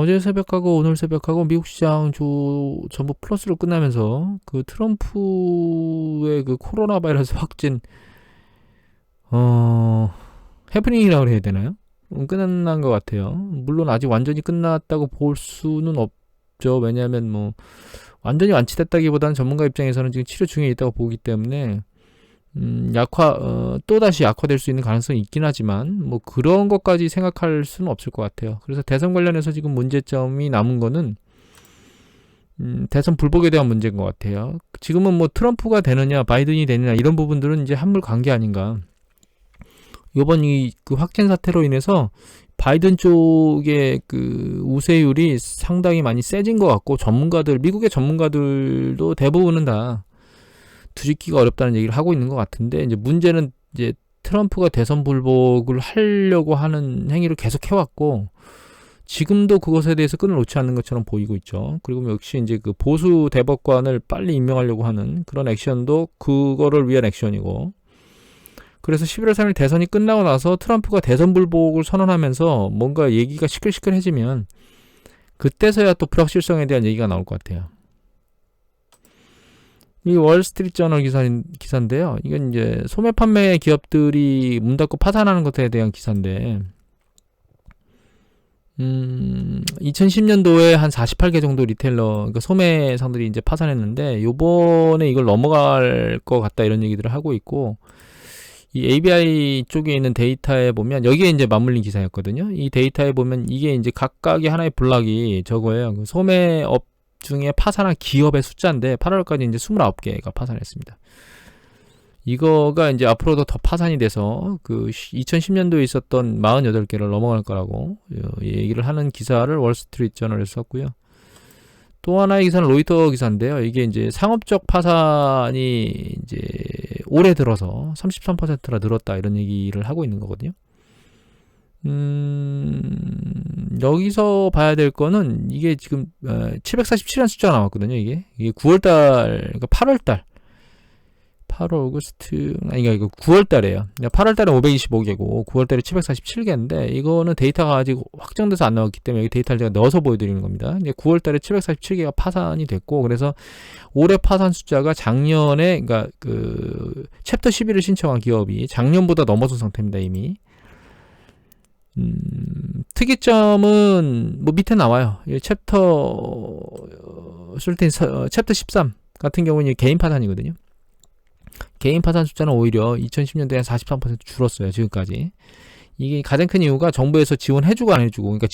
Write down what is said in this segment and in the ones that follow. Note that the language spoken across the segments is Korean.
어제 새벽하고 오늘 새벽하고 미국 시장 전부 플러스로 끝나면서 그 트럼프의 그 코로나 바이러스 확진 해프닝이라고 해야 되나요? 끝난 것 같아요. 물론 아직 완전히 끝났다고 볼 수는 없죠. 왜냐하면 뭐 완전히 완치됐다기보다는 전문가 입장에서는 지금 치료 중에 있다고 보기 때문에 또다시 약화될 수 있는 가능성이 있긴 하지만 뭐 그런 것까지 생각할 수는 없을 것 같아요. 그래서 대선 관련해서 지금 문제점이 남은 거는 대선 불복에 대한 문제인 것 같아요. 지금은 뭐 트럼프가 되느냐 바이든이 되느냐 이런 부분들은 이제 한물 관계 아닌가. 요번 그 확진 사태로 인해서 바이든 쪽의 그 우세율이 상당히 많이 세진 것 같고 미국의 전문가들도 대부분은 다 뒤집기가 어렵다는 얘기를 하고 있는 것 같은데, 이제 문제는 이제 트럼프가 대선 불복을 하려고 하는 행위를 계속 해왔고, 지금도 그것에 대해서 끈을 놓지 않는 것처럼 보이고 있죠. 그리고 역시 이제 그 보수 대법관을 빨리 임명하려고 하는 그런 액션도 그거를 위한 액션이고, 그래서 11월 3일 대선이 끝나고 나서 트럼프가 대선 불복을 선언하면서 뭔가 얘기가 시끌시끌해지면 그때서야 또 불확실성에 대한 얘기가 나올 것 같아요. 이 월스트리트 저널 기사인데요. 이건 이제 소매 판매 기업들이 문 닫고 파산하는 것에 대한 기사인데, 2010년도에 한 48개 정도 리테일러, 그러니까 소매상들이 이제 파산했는데, 요번에 이걸 넘어갈 것 같다 이런 얘기들을 하고 있고, 이 ABI 쪽에 있는 데이터에 보면, 여기에 이제 맞물린 기사였거든요. 이 데이터에 보면 이게 이제 각각의 하나의 블락이 저거예요. 그 소매업 중에 파산한 기업의 숫자인데 8월까지 이제 29개가 파산했습니다. 이거가 이제 앞으로도 더 파산이 돼서 그 2010년도에 있었던 48개를 넘어갈 거라고 얘기를 하는 기사를 월스트리트 저널에서 썼고요. 또 하나의 기사는 로이터 기사인데요. 이게 이제 상업적 파산이 이제 올해 들어서 33%나 늘었다 이런 얘기를 하고 있는 거거든요. 여기서 봐야 될 거는 이게 지금 747년 숫자가 나왔거든요. 이게 9월달, 그러니까 8월달, 8월, 오거스트, 아니 이거 9월달이에요. 8월달에 525개고 9월달에 747개인데 이거는 데이터가 아직 확정돼서 안 나왔기 때문에 여기 데이터를 제가 넣어서 보여드리는 겁니다. 이제 9월달에 747개가 파산이 됐고, 그래서 올해 파산 숫자가 작년에, 그러니까 그 챕터 11을 신청한 기업이 작년보다 넘어선 상태입니다. 이미. 특이점은 뭐 밑에 나와요. 챕터 13 같은 경우는 개인 파산이거든요. 개인 파산 숫자는 오히려 2010년도에 한 43% 줄었어요. 지금까지. 이게 가장 큰 이유가 정부에서 지원해주고 안 해주고, 그러니까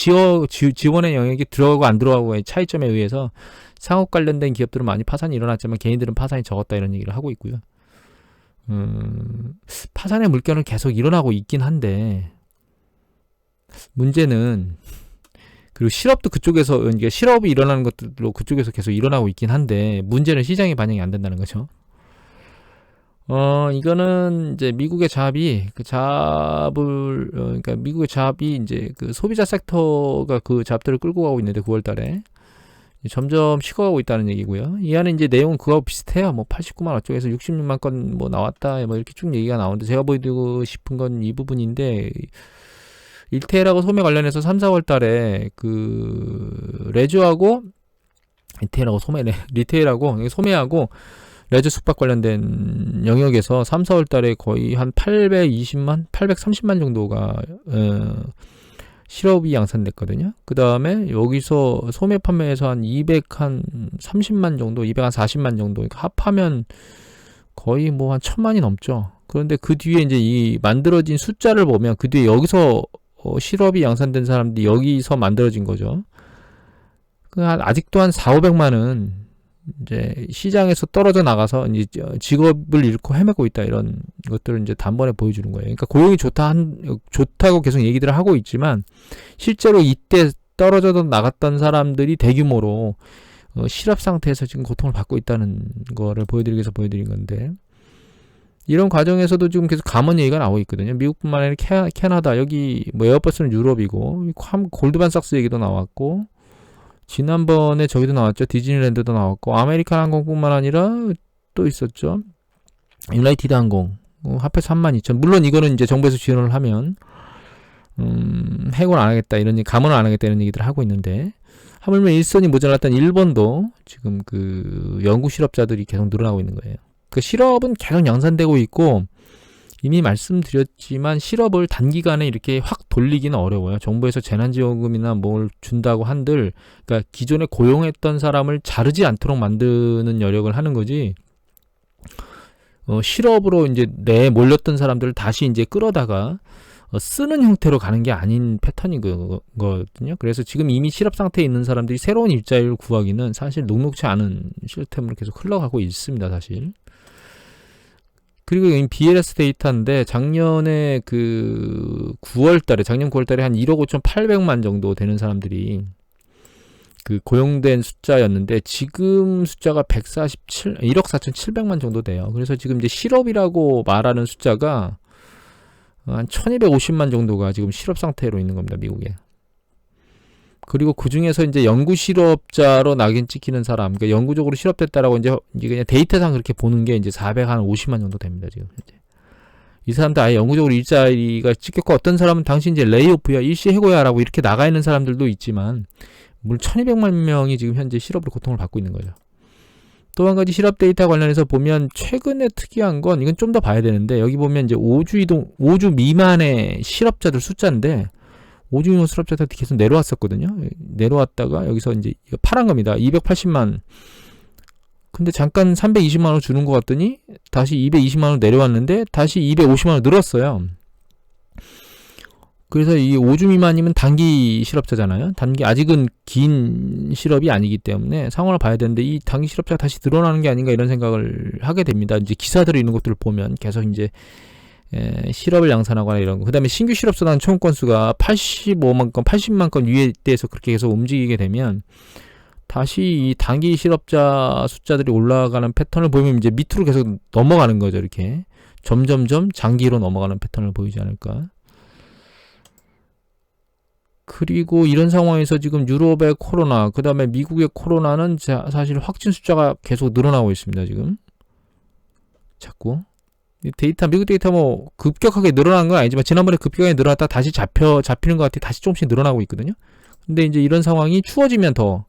지원의 영역이 들어가고 안 들어가고의 차이점에 의해서 상업 관련된 기업들은 많이 파산이 일어났지만 개인들은 파산이 적었다 이런 얘기를 하고 있고요. 파산의 물결은 계속 일어나고 있긴 한데, 문제는 그리고 실업도 그쪽에서, 그러니까 실업이 일어나는 것들로 그쪽에서 계속 일어나고 있긴 한데, 문제는 시장에 반영이 안 된다는 거죠. 이거는 이제 미국의 잡이 그러니까 미국의 잡이 이제 그 소비자 섹터가 그 잡들을 끌고 가고 있는데 9월달에 점점 식어가고 있다는 얘기고요. 이 안에 이제 내용은 그거하고 비슷해요. 뭐 89만 어쩌고해서 66만 건 뭐 나왔다 뭐 이렇게 쭉 얘기가 나오는데, 제가 보여드리고 싶은 건 이 부분인데, 일테일하고 소매 관련해서 3, 4월 달에 그 레저하고 리테일하고 소매하고 레저 숙박 관련된 영역에서 3, 4월 달에 거의 한 830만 정도가 실업이 양산됐거든요. 그 다음에 여기서 소매 판매에서 한 230만 정도, 240만 정도, 그러니까 합하면 거의 뭐 한 1000만이 넘죠. 그런데 그 뒤에 이제 이 만들어진 숫자를 보면 그 뒤에 여기서 실업이 양산된 사람들이 여기서 만들어진 거죠. 아직도 한 4,500만은 이제 시장에서 떨어져 나가서 이제 직업을 잃고 헤매고 있다, 이런 것들을 이제 단번에 보여주는 거예요. 그러니까 고용이 좋다고 계속 얘기들을 하고 있지만, 실제로 이때 떨어져 나갔던 사람들이 대규모로 실업 상태에서 지금 고통을 받고 있다는 거를 보여드리기 위해서 보여드린 건데, 이런 과정에서도 지금 계속 감원 얘기가 나오고 있거든요. 미국뿐만 아니라 캐나다, 여기 뭐 에어버스는 유럽이고, 골드만삭스 얘기도 나왔고, 지난번에 저기도 나왔죠. 디즈니랜드도 나왔고, 아메리칸 항공뿐만 아니라 또 있었죠. 유나이티드 항공 합해서 32,000. 물론 이거는 이제 정부에서 지원을 하면 해고는 안 하겠다 이런 얘기, 감원을 안 하겠다 이런 얘기들을 하고 있는데, 하물며 일손이 모자랐던 일본도 지금 그 연구 실업자들이 계속 늘어나고 있는 거예요. 그 실업은 계속 양산되고 있고, 이미 말씀드렸지만 실업을 단기간에 이렇게 확 돌리기는 어려워요. 정부에서 재난지원금이나 뭘 준다고 한들, 그러니까 기존에 고용했던 사람을 자르지 않도록 만드는 여력을 하는 거지, 실업으로 이제 몰렸던 사람들을 다시 이제 끌어다가 쓰는 형태로 가는 게 아닌 패턴인 거거든요. 그래서 지금 이미 실업 상태에 있는 사람들이 새로운 일자리를 구하기는 사실 녹록치 않은 시스템으로 계속 흘러가고 있습니다, 사실. 그리고 이 BLS 데이터인데, 작년에 그 작년 9월 달에 한 1억 5,800만 정도 되는 사람들이 그 고용된 숫자였는데, 지금 숫자가 1억 4,700만 정도 돼요. 그래서 지금 이제 실업이라고 말하는 숫자가 한 1250만 정도가 지금 실업 상태로 있는 겁니다, 미국에. 그리고 그 중에서 이제 연구 실업자로 낙인 찍히는 사람, 그러니까 영구적으로 실업됐다라고 이제 그냥 데이터상 그렇게 보는 게 이제 450만 정도 됩니다, 지금. 이 사람들 아예 영구적으로 일자리가 찍혔고, 어떤 사람은 당신 이제 레이오프야, 일시 해고야라고 이렇게 나가 있는 사람들도 있지만, 물론 1200만 명이 지금 현재 실업으로 고통을 받고 있는 거죠. 또 한 가지 실업 데이터 관련해서 보면 최근에 특이한 건, 이건 좀 더 봐야 되는데, 여기 보면 이제 5주 미만의 실업자들 숫자인데, 5주 미만 실업자들이 계속 내려왔었거든요. 내려왔다가 여기서 이제 파란 겁니다. 280만. 근데 잠깐 320만 원 주는 것 같더니 다시 220만 원 내려왔는데 다시 250만 원 늘었어요. 그래서 이 5주 미만이면 단기 실업자잖아요. 아직은 긴 실업이 아니기 때문에 상황을 봐야 되는데, 이 단기 실업자가 다시 늘어나는 게 아닌가 이런 생각을 하게 됩니다. 이제 기사들이 있는 것들을 보면 계속 이제 실업을 양산하거나 이런 거. 그 다음에 신규 실업소단 총 건수가 85만 건, 80만 건 위에 대해서 그렇게 계속 움직이게 되면, 다시 이 단기 실업자 숫자들이 올라가는 패턴을 보이면 이제 밑으로 계속 넘어가는 거죠. 이렇게 점점점 장기로 넘어가는 패턴을 보이지 않을까. 그리고 이런 상황에서 지금 유럽의 코로나, 그 다음에 미국의 코로나는 사실 확진 숫자가 계속 늘어나고 있습니다, 지금. 자꾸. 미국 데이터 뭐 급격하게 늘어난 건 아니지만, 지난번에 급격하게 늘어났다 다시 잡히는 것 같아. 다시 조금씩 늘어나고 있거든요. 근데 이제 이런 상황이 추워지면 더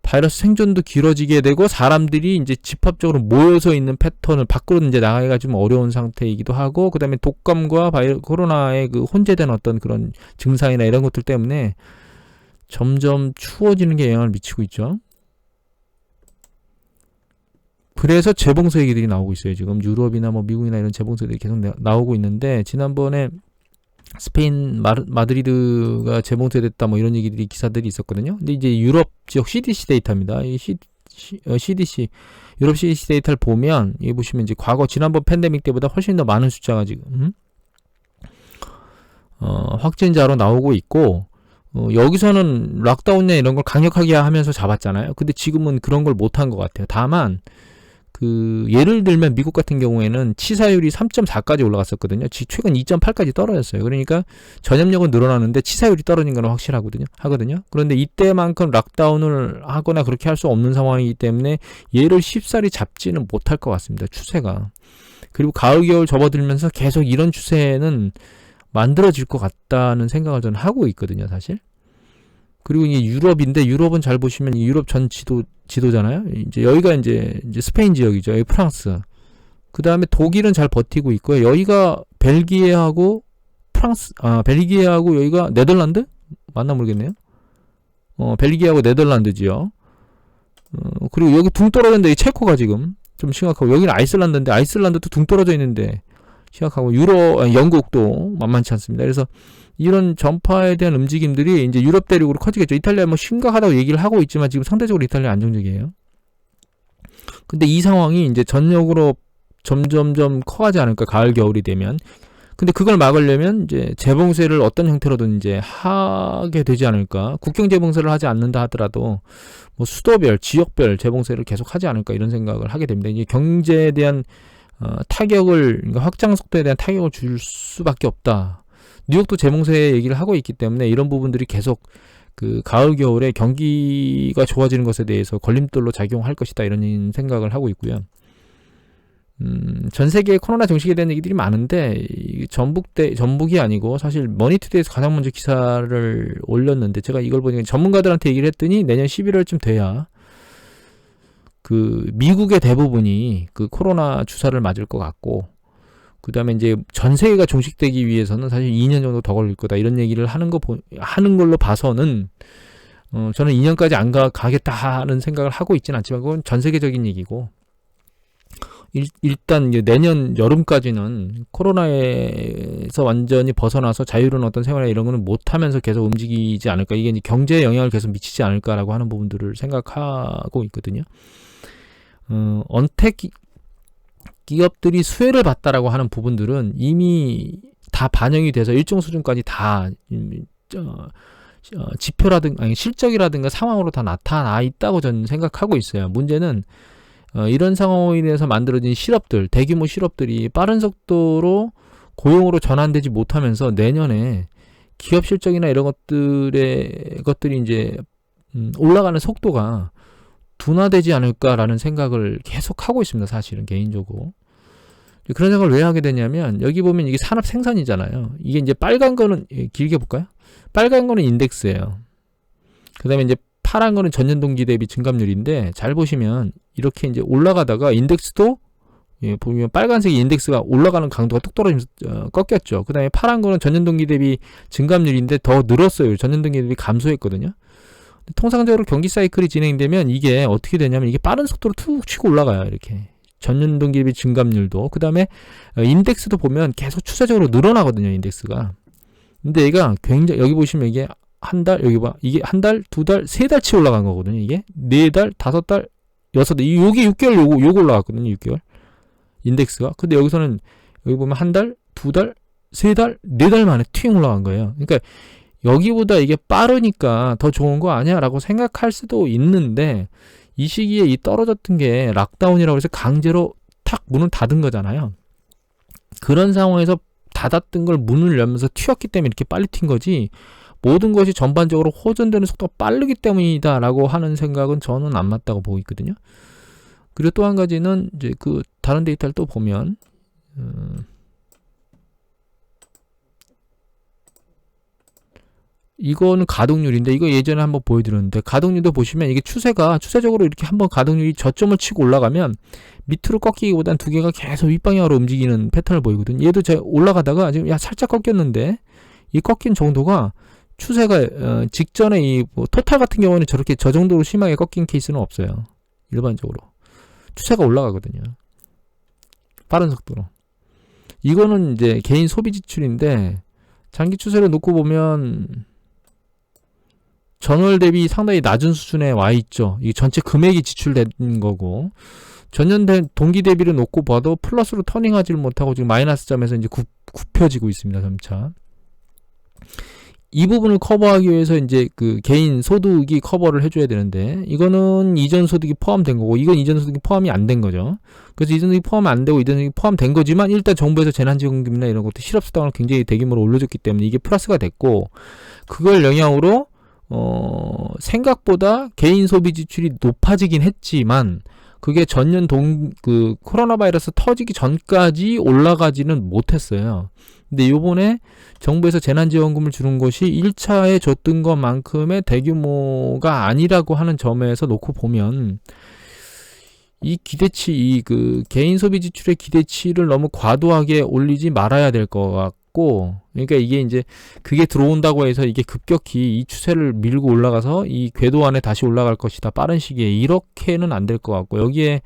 바이러스 생존도 길어지게 되고, 사람들이 이제 집합적으로 모여서 있는 패턴을 밖으로 이제 나가기가 좀 어려운 상태이기도 하고, 그 다음에 독감과 코로나의 그 혼재된 어떤 그런 증상이나 이런 것들 때문에 점점 추워지는 게 영향을 미치고 있죠. 그래서 재봉소 얘기들이 나오고 있어요. 지금 유럽이나 뭐 미국이나 이런 재봉소들이 계속 나오고 있는데, 지난번에 스페인 마드리드가 재봉쇄됐다 뭐 이런 얘기들이 기사들이 있었거든요. 근데 이제 유럽 지역 CDC 데이터입니다. 이 CDC 유럽 CDC 데이터를 보면, 여기 보시면 이제 과거 지난번 팬데믹 때보다 훨씬 더 많은 숫자가 지금 확진자로 나오고 있고, 여기서는 락다운이나 이런 걸 강력하게 하면서 잡았잖아요. 근데 지금은 그런 걸 못한 것 같아요. 다만 그 예를 들면 미국 같은 경우에는 치사율이 3.4까지 올라갔었거든요. 최근 2.8까지 떨어졌어요. 그러니까 전염력은 늘어나는데 치사율이 떨어진 건 하거든요. 그런데 이때만큼 락다운을 하거나 그렇게 할 수 없는 상황이기 때문에 얘를 쉽사리 잡지는 못할 것 같습니다, 추세가. 그리고 가을 겨울 접어들면서 계속 이런 추세는 만들어질 것 같다는 생각을 저는 하고 있거든요, 사실. 그리고 이게 유럽인데, 유럽은 잘 보시면 유럽 전 지도잖아요. 이제 여기가 이제 스페인 지역이죠. 여기 프랑스. 그 다음에 독일은 잘 버티고 있고요. 여기가 벨기에하고 벨기에하고 여기가 네덜란드? 맞나 모르겠네요. 벨기에하고 네덜란드지요. 그리고 여기 둥 떨어졌는데, 이 체코가 지금 좀 심각하고, 여기는 아이슬란드인데, 아이슬란드도 둥 떨어져 있는데 심각하고, 영국도 만만치 않습니다. 그래서 이런 전파에 대한 움직임들이 이제 유럽 대륙으로 커지겠죠. 이탈리아 뭐 심각하다고 얘기를 하고 있지만 지금 상대적으로 이탈리아 안정적이에요. 근데 이 상황이 이제 전역으로 점점점 커가지 않을까, 가을 겨울이 되면. 근데 그걸 막으려면 이제 재봉쇄를 어떤 형태로든 이제 하게 되지 않을까. 국경 재봉쇄를 하지 않는다 하더라도 뭐 수도별, 지역별 재봉쇄를 계속 하지 않을까, 이런 생각을 하게 됩니다. 이제 경제에 대한 타격을, 그러니까 확장 속도에 대한 타격을 줄 수밖에 없다. 뉴욕도 재봉쇄 얘기를 하고 있기 때문에 이런 부분들이 계속 그 가을 겨울에 경기가 좋아지는 것에 대해서 걸림돌로 작용할 것이다, 이런 생각을 하고 있고요. 전 세계에 코로나 종식에 대한 얘기들이 많은데 전북이 아니고 사실 머니투데이에서 가장 먼저 기사를 올렸는데 제가 이걸 보니까 전문가들한테 얘기를 했더니 내년 11월쯤 돼야 그 미국의 대부분이 그 코로나 주사를 맞을 것 같고 그 다음에 이제 전 세계가 종식되기 위해서는 사실 2년 정도 더 걸릴 거다 이런 얘기를 하는 걸로 봐서는 저는 2년까지 안 가겠다는 생각을 하고 있지는 않지만 그건 전 세계적인 얘기고 일단 이제 내년 여름까지는 코로나에서 완전히 벗어나서 자유로운 어떤 생활이나 이런 거는 못하면서 계속 움직이지 않을까. 이게 이제 경제에 영향을 계속 미치지 않을까라고 하는 부분들을 생각하고 있거든요. 언택 기업들이 수혜를 봤다라고 하는 부분들은 이미 다 반영이 돼서 일정 수준까지 다 지표라든가 아니 실적이라든가 상황으로 다 나타나 있다고 저는 생각하고 있어요. 문제는 이런 상황으로 인해서 만들어진 실업들, 대규모 실업들이 빠른 속도로 고용으로 전환되지 못하면서 내년에 기업 실적이나 이런 것들이 이제 올라가는 속도가 둔화되지 않을까라는 생각을 계속 하고 있습니다. 사실은 개인적으로. 그런 생각을 왜 하게 되냐면 여기 보면 이게 산업 생산이잖아요. 이게 이제 빨간 거는 길게 볼까요? 빨간 거는 인덱스예요. 그 다음에 이제 파란 거는 전년 동기 대비 증감률인데 잘 보시면 이렇게 이제 올라가다가 인덱스도 보면 빨간색 인덱스가 올라가는 강도가 뚝 떨어지면서 꺾였죠. 그 다음에 파란 거는 전년 동기 대비 증감률인데 더 늘었어요. 전년 동기 대비 감소했거든요. 통상적으로 경기 사이클이 진행되면 이게 어떻게 되냐면 이게 빠른 속도로 툭 치고 올라가요. 이렇게 전년 동기 대비 증감률도 그 다음에 인덱스도 보면 계속 추세적으로 늘어나거든요. 인덱스가. 근데 얘가 굉장히 여기 보시면 이게 한 달, 여기 봐. 이게 한 달, 두 달, 세 달치 올라간 거거든요. 이게 네 달, 다섯 달, 여섯 달. 요게 6개월 요거 올라갔거든요. 6개월. 인덱스가. 근데 여기서는 여기 보면 한 달, 두 달, 세 달, 네 달 만에 튀잉 올라간 거예요. 그러니까 여기보다 이게 빠르니까 더 좋은 거 아니야? 라고 생각할 수도 있는데 이 시기에 이 떨어졌던 게 락다운이라고 해서 강제로 탁 문을 닫은 거잖아요. 그런 상황에서 닫았던 걸 문을 열면서 튀었기 때문에 이렇게 빨리 튄 거지 모든 것이 전반적으로 호전되는 속도가 빠르기 때문이다 라고 하는 생각은 저는 안 맞다고 보고 있거든요. 그리고 또 한 가지는 이제 그 다른 데이터를 또 보면 이거는 가동률인데 이거 예전에 한번 보여드렸는데 가동률도 보시면 이게 추세적으로 이렇게 한번 가동률이 저점을 치고 올라가면 밑으로 꺾이기보단 두 개가 계속 윗방향으로 움직이는 패턴을 보이거든요. 얘도 제가 올라가다가 지금 살짝 꺾였는데 이 꺾인 정도가 추세가 직전에 이 뭐 토탈 같은 경우는 저렇게 저 정도로 심하게 꺾인 케이스는 없어요. 일반적으로 추세가 올라가거든요. 빠른 속도로. 이거는 이제 개인 소비 지출인데 장기 추세를 놓고 보면 전월 대비 상당히 낮은 수준에 와 있죠. 이 전체 금액이 지출된 거고 전년 동기 대비를 놓고 봐도 플러스로 터닝하지를 못하고 지금 마이너스 점에서 이제 굽혀지고 있습니다. 점차. 이 부분을 커버하기 위해서 이제 그 개인 소득이 커버를 해줘야 되는데 이거는 이전 소득이 포함된 거고 이건 이전 소득이 포함이 안 된 거죠. 그래서 이전 소득이 포함 안 되고 이전 소득이 포함된 거지만 일단 정부에서 재난지원금이나 이런 것도 실업수당을 굉장히 대규모로 올려줬기 때문에 이게 플러스가 됐고 그걸 영향으로 생각보다 개인 소비 지출이 높아지긴 했지만 그게 전년 그 코로나 바이러스 터지기 전까지 올라가지는 못했어요. 근데 요번에 정부에서 재난지원금을 주는 것이 1차에 줬던 것만큼의 대규모가 아니라고 하는 점에서 놓고 보면 이 기대치, 그 개인 소비 지출의 기대치를 너무 과도하게 올리지 말아야 될 것 같고, 그러니까 이게 이제 그게 들어온다고 해서 이게 급격히 이 추세를 밀고 올라가서 이 궤도 안에 다시 올라갈 것이다. 빠른 시기에 이렇게는 안 될 것 같고 여기에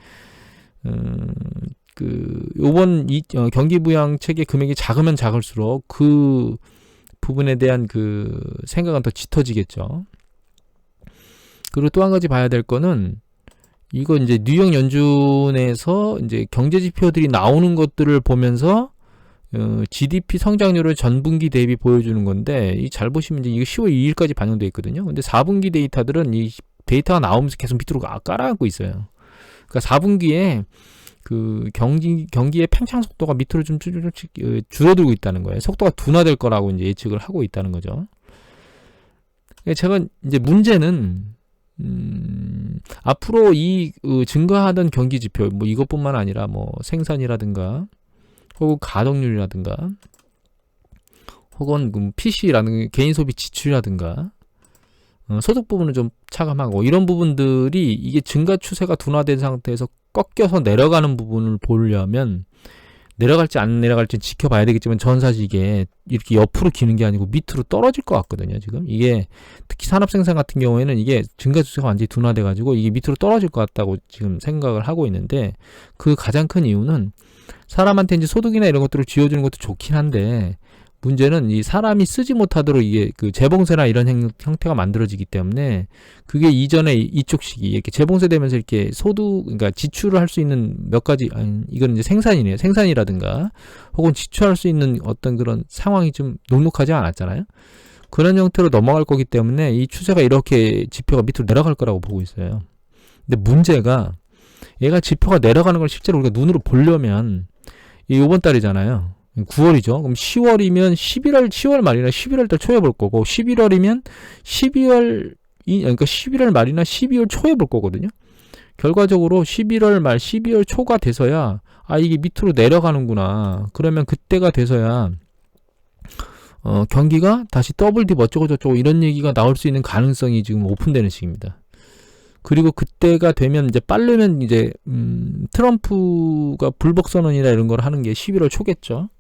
요번 경기 부양 체계 금액이 작으면 작을수록 그 부분에 대한 그 생각은 더 짙어지겠죠. 그리고 또 한 가지 봐야 될 거는 이거 이제 뉴욕 연준에서 이제 경제 지표들이 나오는 것들을 보면서 GDP 성장률을 전분기 대비 보여주는 건데 이 잘 보시면 이제 이거 10월 2일까지 반영되어 있거든요. 근데 4분기 데이터들은 이 데이터가 나오면서 계속 밑으로 깔아앉고 있어요. 그러니까 4분기에 그 경기의 팽창 속도가 밑으로 좀 줄어들고 있다는 거예요. 속도가 둔화될 거라고 이제 예측을 하고 있다는 거죠. 제가 이제 문제는 앞으로 이 증가하던 경기 지표, 뭐 이것뿐만 아니라 뭐 생산이라든가 혹은 가동률이라든가 혹은 PC라든가 개인 소비 지출이라든가 소득 부분은 좀 차감하고 이런 부분들이 이게 증가 추세가 둔화된 상태에서 꺾여서 내려가는 부분을 보려면 내려갈지 안 내려갈지 지켜봐야 되겠지만 전 사실 이게 이렇게 옆으로 기는 게 아니고 밑으로 떨어질 것 같거든요. 지금 이게 특히 산업생산 같은 경우에는 이게 증가 추세가 완전히 둔화돼 가지고 이게 밑으로 떨어질 것 같다고 지금 생각을 하고 있는데, 그 가장 큰 이유는 사람한테 이제 소득이나 이런 것들을 쥐어주는 것도 좋긴 한데 문제는 이 사람이 쓰지 못하도록 이게 그 재봉쇄나 이런 형태가 만들어지기 때문에 그게 이전에 이쪽 시기 이렇게 재봉쇄 되면서 이렇게 그러니까 지출을 할 수 있는 몇 가지, 이건 이제 생산이네요. 생산이라든가 혹은 지출할 수 있는 어떤 그런 상황이 좀 녹록하지 않았잖아요. 그런 형태로 넘어갈 거기 때문에 이 추세가 이렇게 지표가 밑으로 내려갈 거라고 보고 있어요. 근데 문제가 얘가 지표가 내려가는 걸 실제로 우리가 눈으로 보려면 이번 달이잖아요. 9월이죠. 그럼 10월이면 10월 말이나 11월 달 초에 볼 거고 11월이면 11월 말이나 12월 초에 볼 거거든요. 결과적으로 11월 말 12월 초가 돼서야 이게 밑으로 내려가는구나. 그러면 그때가 돼서야 경기가 다시 더블 딥 어쩌고 저쩌고 이런 얘기가 나올 수 있는 가능성이 지금 오픈되는 시기입니다. 그리고 그때가 되면 이제 빠르면 이제 트럼프가 불복 선언이나 이런 걸 하는 게 11월 초겠죠.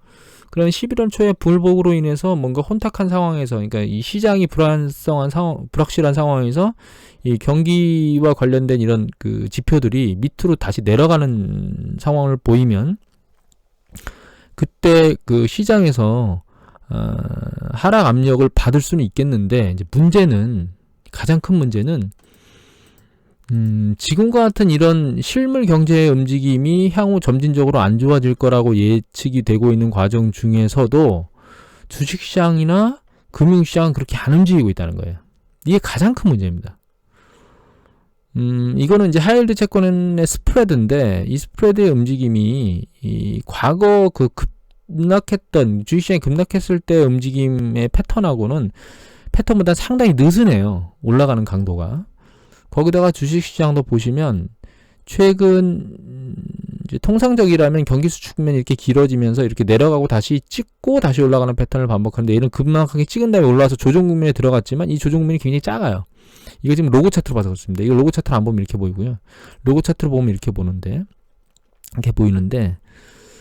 그러면 11월 초에 불복으로 인해서 뭔가 혼탁한 상황에서, 그러니까 이 시장이 불확실한 상황에서 이 경기와 관련된 이런 그 지표들이 밑으로 다시 내려가는 상황을 보이면 그때 그 시장에서 하락 압력을 받을 수는 있겠는데, 이제 가장 큰 문제는 지금과 같은 이런 실물 경제의 움직임이 향후 점진적으로 안 좋아질 거라고 예측이 되고 있는 과정 중에서도 주식시장이나 금융시장은 그렇게 안 움직이고 있다는 거예요. 이게 가장 큰 문제입니다. 이거는 이제 하이힐드 채권의 스프레드인데, 이 스프레드의 움직임이 이 과거 그 주식시장이 급락했을 때 움직임의 패턴보다 상당히 느슨해요. 올라가는 강도가. 거기다가 주식시장도 보시면 최근 이제 통상적이라면 경기 수축면이 이렇게 길어지면서 이렇게 내려가고 다시 찍고 다시 올라가는 패턴을 반복하는데, 얘는 급락하게 찍은 다음에 올라와서 조정 국면에 들어갔지만 이 조정 국면이 굉장히 작아요. 이거 지금 로고 차트로 봐서 그렇습니다. 이거 로고 차트를 안 보면 이렇게 보이고요. 로고 차트로 보면 이렇게 보이는데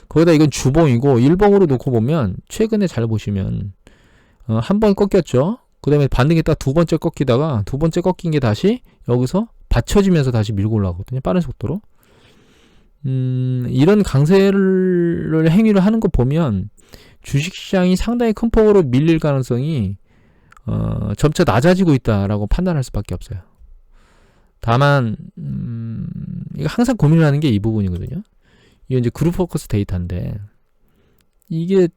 거기다 이건 주봉이고 일봉으로 놓고 보면 최근에 잘 보시면 한 번 꺾였죠. 그 다음에 반등했다가 두 번째 꺾이다가 두 번째 꺾인 게 다시 여기서 받쳐지면서 다시 밀고 올라가거든요. 빠른 속도로. 이런 강세를 행위를 하는 거 보면 주식시장이 상당히 큰 폭으로 밀릴 가능성이 점차 낮아지고 있다라고 판단할 수밖에 없어요. 다만 이거 항상 고민을 하는 게 이 부분이거든요. 이게 이제 그룹 포커스 데이터인데, 이게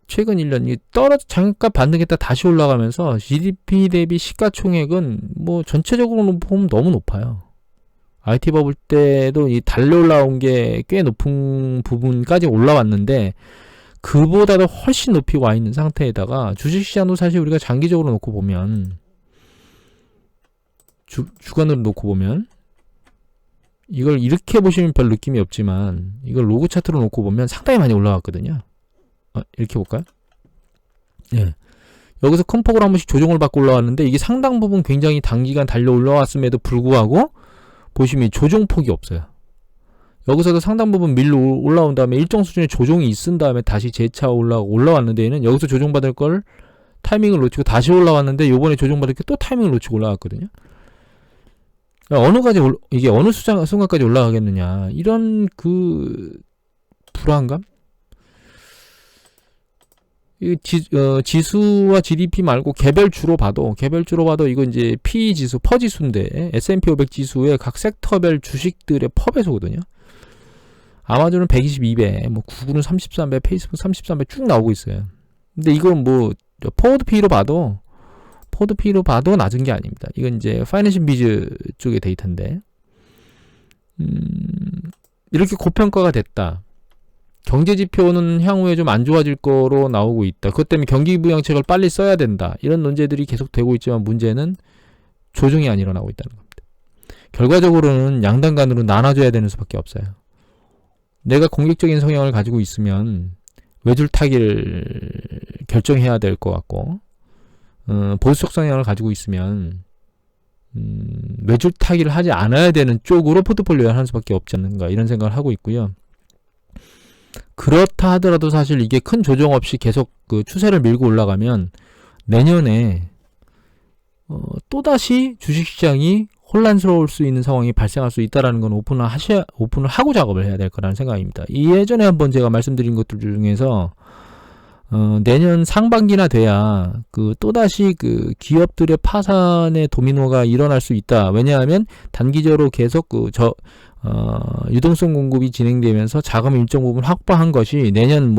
최근 1년 잠깐 반등했다 다시 올라가면서 GDP 대비 시가총액은 뭐 전체적으로 보면 너무 높아요. IT 버블 때도 이 달려 올라온 게 꽤 높은 부분까지 올라왔는데 그보다도 훨씬 높이 와 있는 상태에다가 주식시장도 사실 우리가 장기적으로 놓고 보면 주간으로 놓고 보면 이걸 이렇게 보시면 별 느낌이 없지만 이걸 로그 차트로 놓고 보면 상당히 많이 올라왔거든요. 이렇게 볼까요? 예. 여기서 큰 폭으로 한 번씩 조정을 받고 올라왔는데 이게 상당 부분 굉장히 단기간 달려 올라왔음에도 불구하고 보시면 조정폭이 없어요. 여기서도 상당 부분 밀로 올라온 다음에 일정 수준의 조정이 있은 다음에 다시 재차 올라왔는데, 얘는 여기서 조정받을 걸 타이밍을 놓치고 다시 올라왔는데 요번에 조정받을 게 또 타이밍을 놓치고 올라왔거든요. 이게 어느 순간까지 올라가겠느냐, 이런 그 불안감? 지수와 GDP 말고 개별주로 봐도 이거 이제 PE 지수, 퍼지수인데 S&P 500 지수의 각 섹터별 주식들의 퍼배수거든요. 아마존은 122배, 뭐 구글은 33배, 페이스북 33배 쭉 나오고 있어요. 근데 이건 뭐 포워드 P로 봐도 낮은 게 아닙니다. 이건 이제 파이낸셜 비즈 쪽의 데이터인데, 이렇게 고평가가 됐다. 경제지표는 향후에 좀 안 좋아질 거로 나오고 있다. 그것 때문에 경기부양책을 빨리 써야 된다. 이런 논제들이 계속 되고 있지만 문제는 조정이 안 일어나고 있다는 겁니다. 결과적으로는 양당 간으로 나눠줘야 되는 수밖에 없어요. 내가 공격적인 성향을 가지고 있으면 외줄타기를 결정해야 될 것 같고, 보수적 성향을 가지고 있으면 외줄타기를 하지 않아야 되는 쪽으로 포트폴리오를 하는 수밖에 없지 않는가, 이런 생각을 하고 있고요. 그렇다 하더라도 사실 이게 큰 조정 없이 계속 그 추세를 밀고 올라가면 내년에 또다시 주식시장이 혼란스러울 수 있는 상황이 발생할 수 있다는 건 오픈을 하고 작업을 해야 될 거라는 생각입니다. 예전에 한번 제가 말씀드린 것들 중에서 내년 상반기나 돼야 또다시 기업들의 파산의 도미노가 일어날 수 있다. 왜냐하면 단기적으로 계속 유동성 공급이 진행되면서 자금 일정 부분 확보한 것이 내년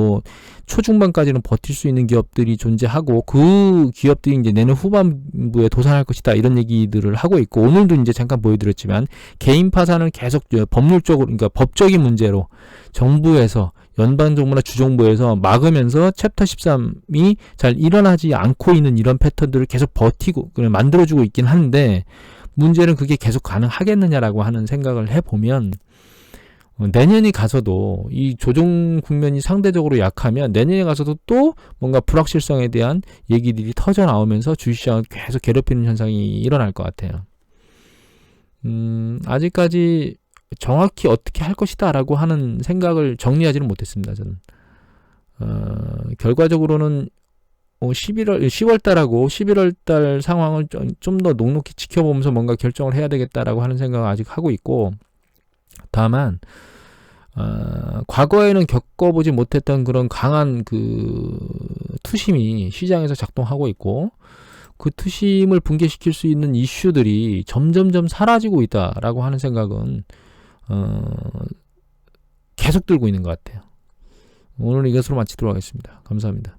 초중반까지는 버틸 수 있는 기업들이 존재하고, 그 기업들이 이제 내년 후반부에 도산할 것이다, 이런 얘기들을 하고 있고, 오늘도 이제 잠깐 보여드렸지만 개인 파산은 계속 법률적으로, 그러니까 법적인 문제로 정부에서, 연방정부나 주정부에서 막으면서 챕터 13이 잘 일어나지 않고 있는 이런 패턴들을 계속 버티고 만들어주고 있긴 한데, 문제는 그게 계속 가능하겠느냐라고 하는 생각을 해보면, 내년이 가서도 이 조정 국면이 상대적으로 약하면 내년에 가서도 또 뭔가 불확실성에 대한 얘기들이 터져 나오면서 주식시장을 계속 괴롭히는 현상이 일어날 것 같아요. 아직까지 정확히 어떻게 할 것이다 라고 하는 생각을 정리하지는 못했습니다. 저는 결과적으로는 10월달하고 11월달 상황을 좀 더 넉넉히 지켜보면서 뭔가 결정을 해야 되겠다라고 하는 생각을 아직 하고 있고, 다만 과거에는 겪어보지 못했던 그런 강한 투심이 시장에서 작동하고 있고, 그 투심을 붕괴시킬 수 있는 이슈들이 점점점 사라지고 있다라고 하는 생각은 계속 들고 있는 것 같아요. 오늘은 이것으로 마치도록 하겠습니다. 감사합니다.